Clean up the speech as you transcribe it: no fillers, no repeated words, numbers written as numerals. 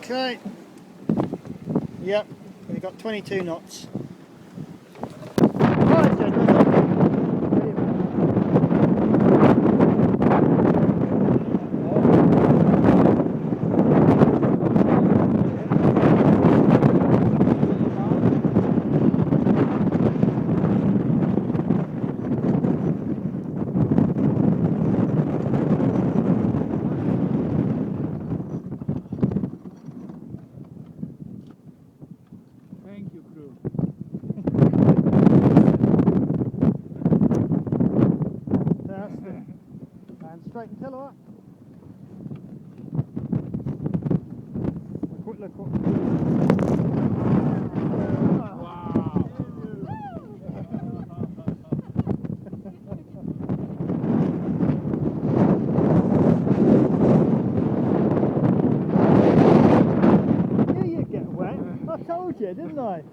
Okay. Yep, we've got 22 knots. Right, gentlemen. Thank you, crew. Fantastic. And straight and tiller up. A quick look what we're Wow. Yeah, you get wet. I told you, didn't I?